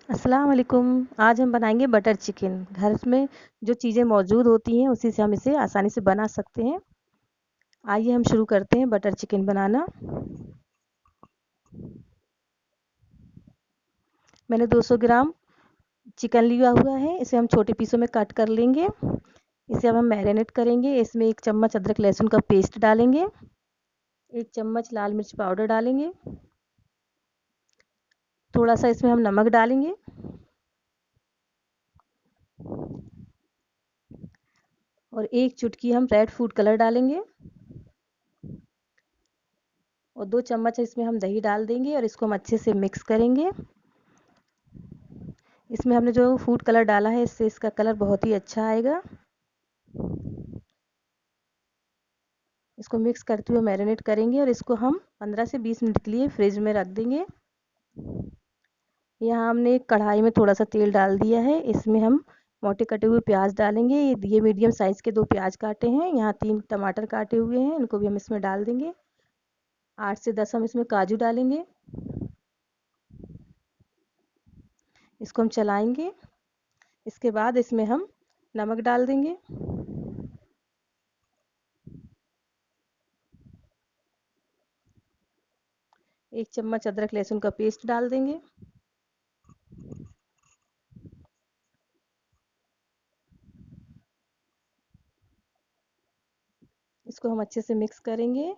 अस्सलाम वालेकुम। आज हम बनाएंगे बटर चिकन। घर में जो चीज़ें मौजूद होती हैं उसी से हम इसे आसानी से बना सकते हैं। आइए हम शुरू करते हैं बटर चिकन बनाना। मैंने 200 ग्राम चिकन लिया हुआ है। इसे हम छोटे पीसों में कट कर लेंगे। इसे अब हम मैरिनेट करेंगे। इसमें 1 चम्मच अदरक लहसुन का पेस्ट डालेंगे, 1 चम्मच लाल मिर्च पाउडर डालेंगे, थोड़ा सा इसमें हम नमक डालेंगे और 1 चुटकी हम रेड फूड कलर डालेंगे और 2 चम्मच इसमें हम दही डाल देंगे और इसको हम अच्छे से मिक्स करेंगे। इसमें हमने जो फूड कलर डाला है इससे इसका कलर बहुत ही अच्छा आएगा। इसको मिक्स करते हुए मैरिनेट करेंगे और इसको हम 15 से 20 मिनट के लिए फ्रिज में रख देंगे। यहाँ हमने एक कढ़ाई में थोड़ा सा तेल डाल दिया है। इसमें हम मोटे कटे हुए प्याज डालेंगे। ये मीडियम साइज़ के 2 प्याज काटे हैं। यहाँ 3 टमाटर काटे हुए हैं, इनको भी हम इसमें डाल देंगे। 8 से 10 हम इसमें काजू डालेंगे। इसको हम चलाएंगे। इसके बाद इसमें हम नमक डाल देंगे, 1 चम्मच अदरक लहसुन का पेस्ट डाल देंगे। इसको हम अच्छे से मिक्स करेंगे।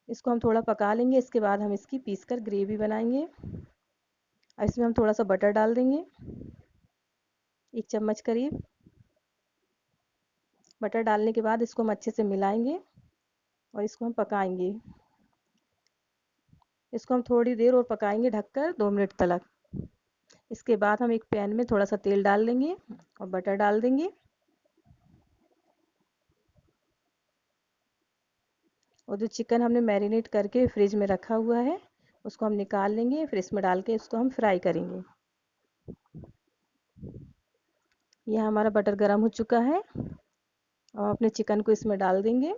इसको हम थोड़ा पका लेंगे। इसके बाद हम इसकी पीस कर ग्रेवी बनाएंगे। अब इसमें हम थोड़ा सा बटर डाल देंगे, 1 चम्मच करीब। बटर डालने के बाद इसको हम अच्छे से मिलाएंगे और इसको हम पकाएंगे। इसको हम थोड़ी देर और पकाएंगे ढककर 2 मिनट तक। इसके बाद हम एक पैन में थोड़ा सा तेल डाल देंगे और बटर डाल देंगे और जो चिकन हमने मैरिनेट करके फ्रिज में रखा हुआ है उसको हम निकाल लेंगे। फिर इसमें डाल के उसको हम फ्राई करेंगे। यह हमारा बटर गर्म हो चुका है और अपने चिकन को इसमें डाल देंगे।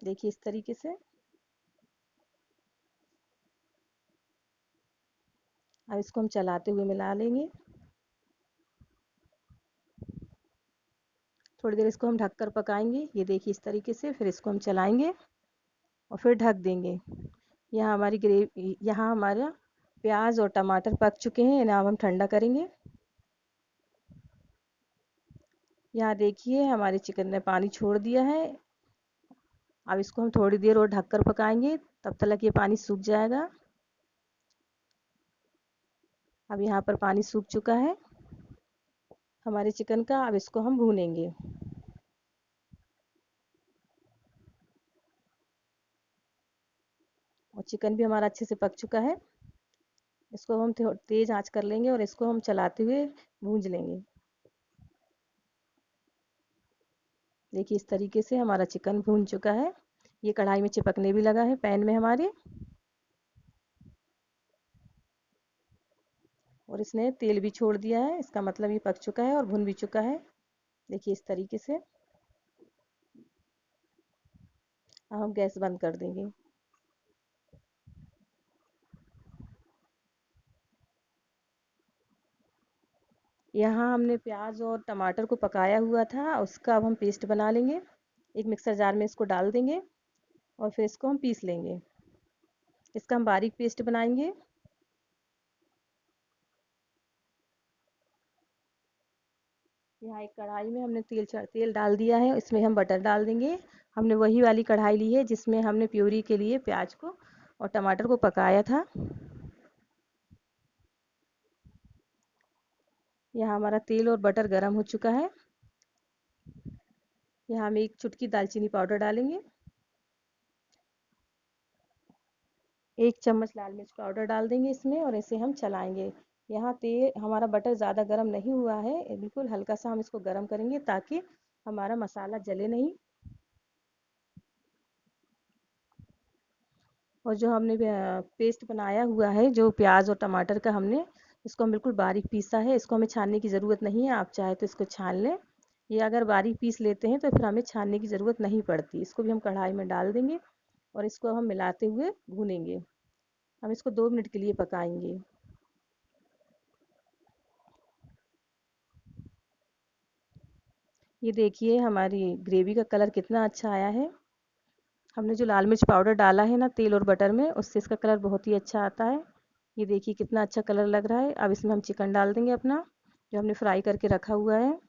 देखिए इस तरीके से। अब इसको हम चलाते हुए मिला लेंगे। थोड़ी देर इसको हम ढककर पकाएंगे। ये देखिए इस तरीके से। फिर इसको हम चलाएंगे और फिर ढक देंगे। यहाँ हमारा प्याज और टमाटर पक चुके हैं। इन्हें अब हम ठंडा करेंगे। यहाँ देखिए हमारे चिकन ने पानी छोड़ दिया है। अब इसको हम थोड़ी देर और ढककर पकाएंगे, तब तक ये पानी सूख जाएगा। अब यहाँ पर पानी सूख चुका है हमारे चिकन का। अब इसको हम भूनेंगे। और चिकन भी हमारा अच्छे से पक चुका है। इसको हम तेज आंच कर लेंगे और इसको हम चलाते हुए भूंज लेंगे। देखिए इस तरीके से हमारा चिकन भून चुका है। ये कढ़ाई में चिपकने भी लगा है पैन में हमारे, और इसने तेल भी छोड़ दिया है। इसका मतलब ये पक चुका है और भुन भी चुका है। देखिए इस तरीके से। अब हम गैस बंद कर देंगे। यहाँ हमने प्याज और टमाटर को पकाया हुआ था, उसका अब हम पेस्ट बना लेंगे। एक मिक्सर जार में इसको डाल देंगे और फिर इसको हम पीस लेंगे। इसका हम बारीक पेस्ट बनाएंगे। यहाँ एक कढ़ाई में हमने तेल डाल दिया है। इसमें हम बटर डाल देंगे। हमने वही वाली कढ़ाई ली है जिसमें हमने प्यूरी के लिए प्याज को और टमाटर को पकाया था। यहाँ हमारा तेल और बटर गर्म हो चुका है। यहाँ हम 1 चुटकी दालचीनी पाउडर डालेंगे, 1 चम्मच लाल मिर्च पाउडर डाल देंगे इसमें और इसे हम चलाएंगे। यहाँ तेल हमारा बटर ज़्यादा गर्म नहीं हुआ है, बिल्कुल हल्का सा हम इसको गर्म करेंगे ताकि हमारा मसाला जले नहीं। और जो हमने पेस्ट बनाया हुआ है जो प्याज और टमाटर का, हमने इसको हम बिल्कुल बारीक पीसा है। इसको हमें छानने की ज़रूरत नहीं है, आप चाहे तो इसको छान लें। ये अगर बारीक पीस लेते हैं तो फिर हमें छानने की ज़रूरत नहीं पड़ती। इसको भी हम कढ़ाई में डाल देंगे और इसको हम मिलाते हुए भूनेंगे। हम इसको 2 मिनट के लिए पकाएंगे। ये देखिए हमारी ग्रेवी का कलर कितना अच्छा आया है। हमने जो लाल मिर्च पाउडर डाला है ना तेल और बटर में, उससे इसका कलर बहुत ही अच्छा आता है। ये देखिए कितना अच्छा कलर लग रहा है। अब इसमें हम चिकन डाल देंगे अपना, जो हमने फ्राई करके रखा हुआ है,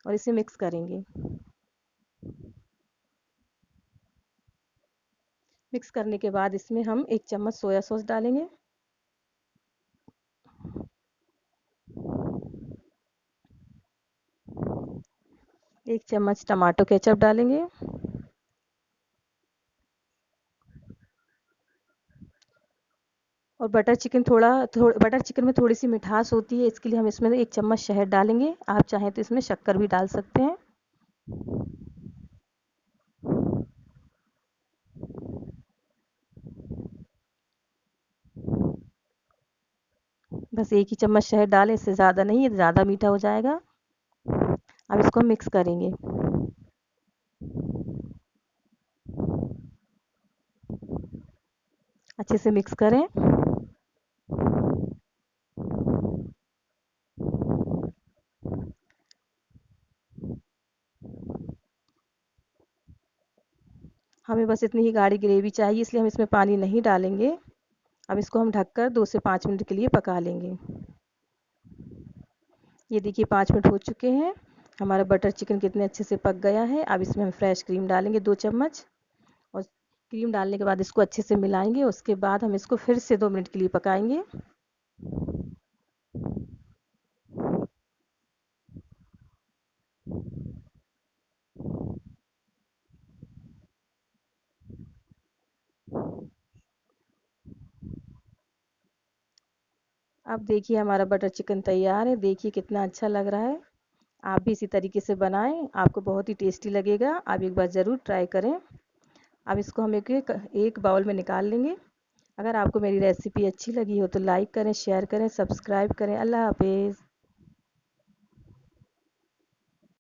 और इसे मिक्स करेंगे। मिक्स करने के बाद इसमें हम 1 चम्मच सोया सॉस डालेंगे। 1 चम्मच टमाटो केचप डालेंगे। और बटर चिकन में थोड़ी सी मिठास होती है, इसके लिए हम इसमें 1 चम्मच शहद डालेंगे। आप चाहें तो इसमें शक्कर भी डाल सकते हैं। बस 1 ही चम्मच शहद डालें, इससे ज़्यादा नहीं, ये ज़्यादा मीठा हो जाएगा। अब इसको हम मिक्स करेंगे। अच्छे से मिक्स करें। हमें बस इतनी ही गाढ़ी ग्रेवी चाहिए, इसलिए हम इसमें पानी नहीं डालेंगे। अब इसको हम ढककर 2 से 5 मिनट के लिए पका लेंगे। ये देखिए 5 मिनट हो चुके हैं। हमारा बटर चिकन कितने अच्छे से पक गया है। अब इसमें हम फ्रेश क्रीम डालेंगे 2 चम्मच, और क्रीम डालने के बाद इसको अच्छे से मिलाएंगे। उसके बाद हम इसको फिर से 2 मिनट के लिए पकाएंगे। अब देखिए हमारा बटर चिकन तैयार है। देखिए कितना अच्छा लग रहा है। आप भी इसी तरीके से बनाएं, आपको बहुत ही टेस्टी लगेगा। आप एक बार ज़रूर ट्राई करें। अब इसको हम एक बाउल में निकाल लेंगे। अगर आपको मेरी रेसिपी अच्छी लगी हो तो लाइक करें, शेयर करें, सब्सक्राइब करें। अल्लाह हाफिज़।